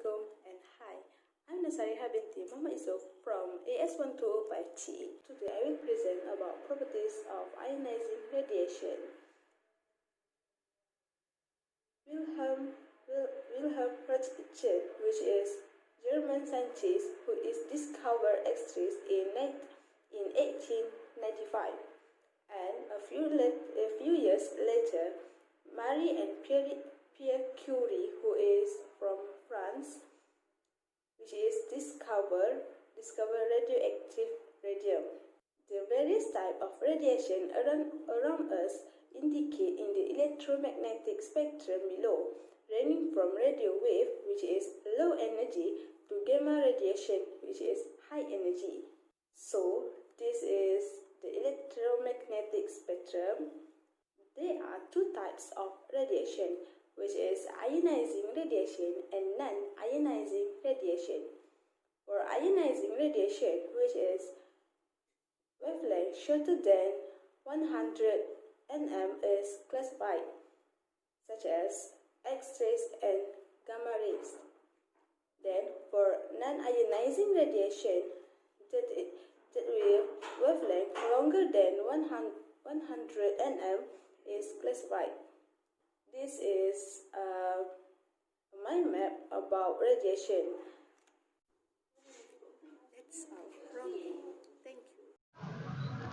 Assalamualaikum and hi. I'm Nasariha binti Mama Isof from AS1205T. Today I will present about properties of ionizing radiation. Wilhelm Röntgen, which is German scientist who is discovered X-rays in 1895, and a few years later, Marie and Pierre Curie, who is from France, which is discover radioactive radium. The various types of radiation around us indicate in the electromagnetic spectrum below, ranging from radio wave, which is low energy, to gamma radiation, which is high energy. So, this is the electromagnetic spectrum. There are two types of radiation, which is ionizing radiation and non-ionizing radiation. For ionizing radiation, which is wavelength shorter than 100 nm, is classified such as X-rays and gamma rays. Then, for non-ionizing radiation, that will wavelength longer than 100 nm is classified. This is a mind map about radiation. That's all from me. Thank you.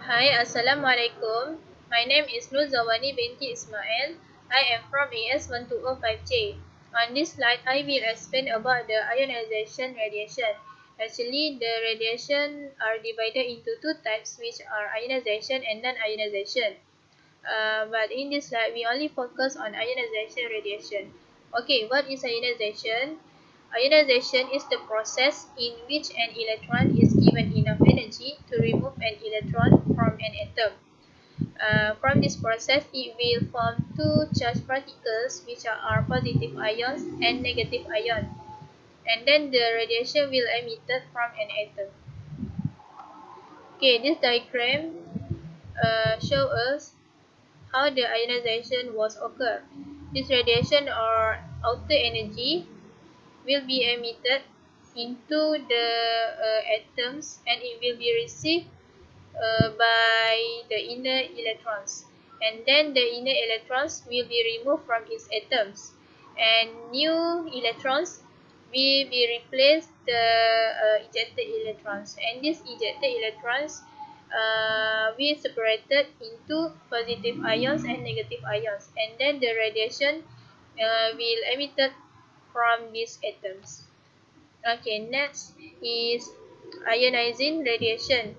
Hi, Assalamualaikum. My name is Nuzawani binti Ismail. I am from AS1205J. On this slide, I will explain about the ionization radiation. Actually, the radiation are divided into two types, which are ionization and non-ionization. But in this slide, we only focus on ionization radiation. Okay, what is ionization? Ionization is the process in which an electron is given enough energy to remove an electron from an atom. From this process, it will form two charged particles, which are positive ions and negative ions. And then the radiation will emitted from an atom. Okay, this diagram shows us how the ionization was occur. This radiation or outer energy will be emitted into the atoms, and it will be received by the inner electrons, and then the inner electrons will be removed from its atoms, and new electrons will be replaced the ejected electrons, and these ejected electrons will separated into positive ions and negative ions, and then the radiation will emitted from these atoms. Okay, next is ionizing radiation.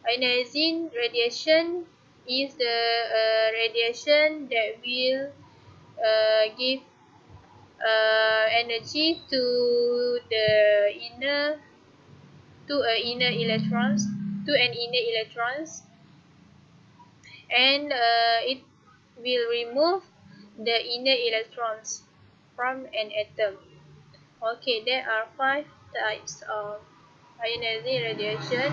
Ionizing radiation is the radiation that will give energy to the inner electrons, and it will remove the inner electrons from an atom. Okay, there are 5 types of ionizing radiation,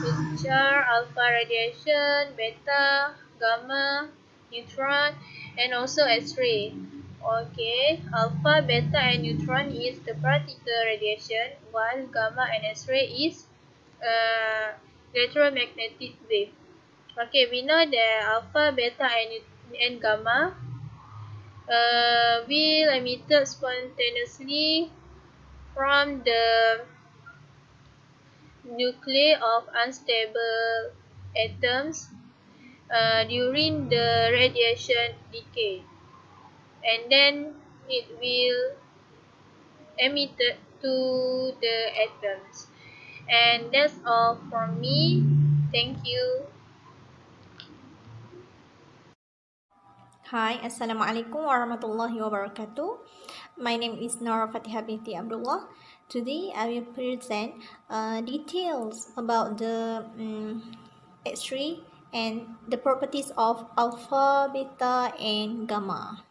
which are alpha radiation, beta, gamma, neutron, and also X-ray. Okay, alpha, beta, and neutron is the particle radiation, while gamma and X-ray is electromagnetic wave. Okay, we know that alpha, beta, and gamma will emitted spontaneously from the nuclei of unstable atoms during the radiation decay, and then it will emitted to the atoms. And that's all from me. Thank you. Hi, Assalamualaikum warahmatullahi wabarakatuh. My name is Nora Fatiha binti Abdullah. Today I will present details about the X-ray and the properties of alpha, beta, and gamma.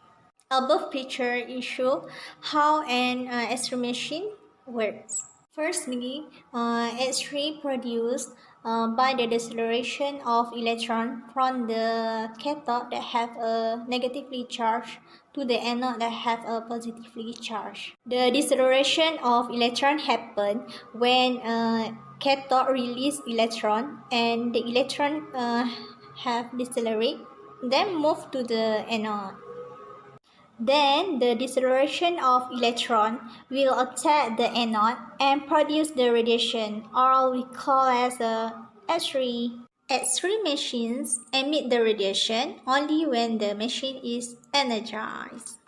Above picture is show how an X-ray machine works. Firstly, X-ray produce by the deceleration of electron from the cathode that have a negatively charged to the anode that have a positively charged. The deceleration of electron happen when cathode release electron and the electron have decelerate, then move to the anode. Then the deceleration of electron will attack the anode and produce the radiation, or we call as a X-ray. X-ray machines emit the radiation only when the machine is energized.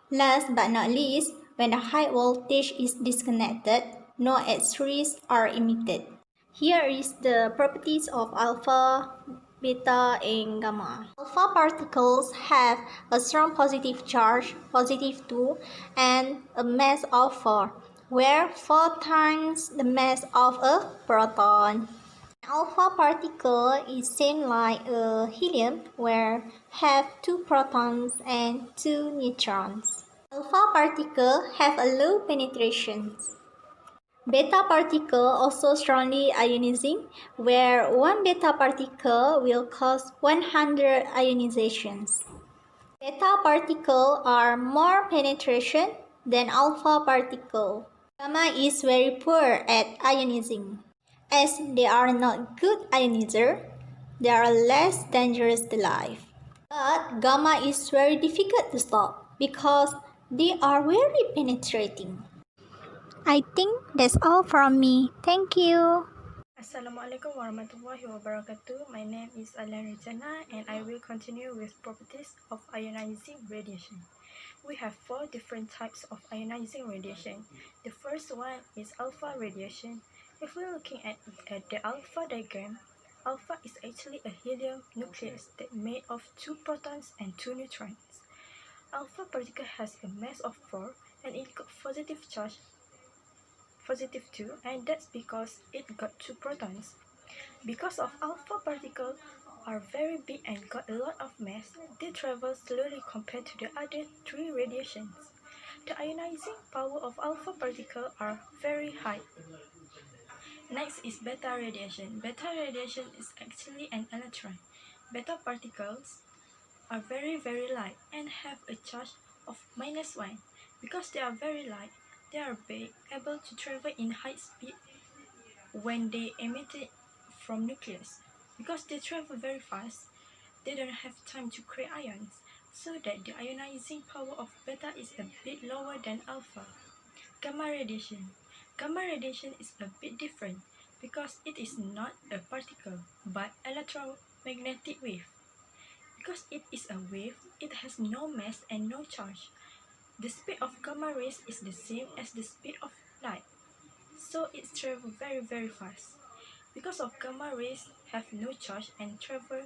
Last but not least, when the high voltage is disconnected, no X-rays are emitted. Here is the properties of alpha, beta, and gamma. Alpha particles have a strong positive charge, positive 2, and a mass of 4, where 4 times the mass of a proton. Alpha particle is same like a helium, where have 2 protons and 2 neutrons. Alpha particle have a low penetration. Beta particle also strongly ionizing, where one beta particle will cause 100 ionizations. Beta particle are more penetration than alpha particle. Gamma is very poor at ionizing. As they are not good ionizer, they are less dangerous to life. But gamma is very difficult to stop because they are very penetrating. I think that's all from me. Thank you. Assalamualaikum warahmatullahi wabarakatuh. My name is Alan Rizana and I will continue with properties of ionizing radiation. We have 4 different types of ionizing radiation. The first one is alpha radiation. If we're looking at the alpha diagram, alpha is actually a helium nucleus that made of 2 protons and 2 neutrons. Alpha particle has a mass of 4 and it got positive charge positive 2, and that's because it got 2 protons. Because of alpha particles are very big and got a lot of mass, they travel slowly compared to the other 3 radiations. The ionizing power of alpha particles are very high. Next is beta radiation. Beta radiation is actually an electron. Beta particles are very light and have a charge of -1. Because they are very light, they are able to travel in high speed when they emit it from nucleus. Because they travel very fast, they don't have time to create ions, so that the ionizing power of beta is a bit lower than alpha. Gamma radiation. Gamma radiation is a bit different because it is not a particle but electromagnetic wave. Because it is a wave, it has no mass and no charge. The speed of gamma rays is the same as the speed of light, so it travels very fast. Because of gamma rays have no charge and travel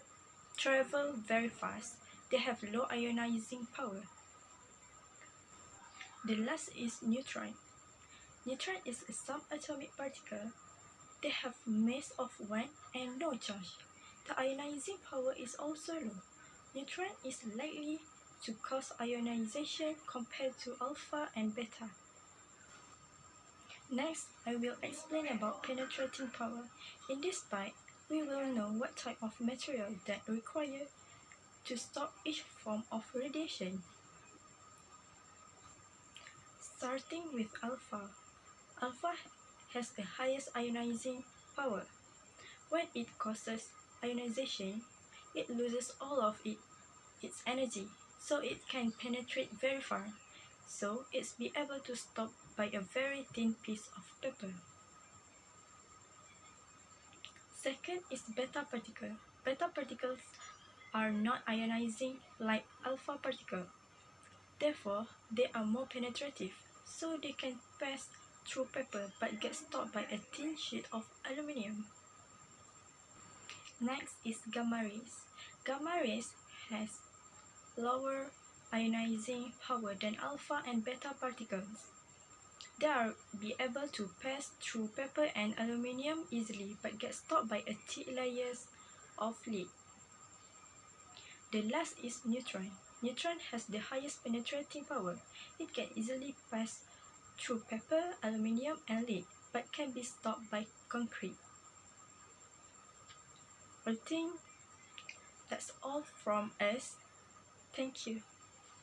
very fast, they have low ionizing power. The last is neutron. Neutron is a subatomic particle. They have mass of 1 and no charge. The ionizing power is also low. Neutron is likely to cause ionization compared to alpha and beta. Next, I will explain about penetrating power. In this part, we will know what type of material that required to stop each form of radiation. Starting with alpha. Alpha has the highest ionizing power. When it causes ionization, it loses all of its energy, so it can penetrate very far, so it's be able to stop by a very thin piece of paper. Second is beta particle. Beta particles are not ionizing like alpha particle. Therefore, they are more penetrative, so they can pass through paper but get stopped by a thin sheet of aluminum. Next is gamma rays. Gamma rays has lower ionizing power than alpha and beta particles. They are be able to pass through paper and aluminum easily but get stopped by a thick layers of lead. The last is neutron. Neutron has the highest penetrating power. It can easily pass through paper, aluminum, and lead, but can be stopped by concrete. I think that's all from us. Thank you.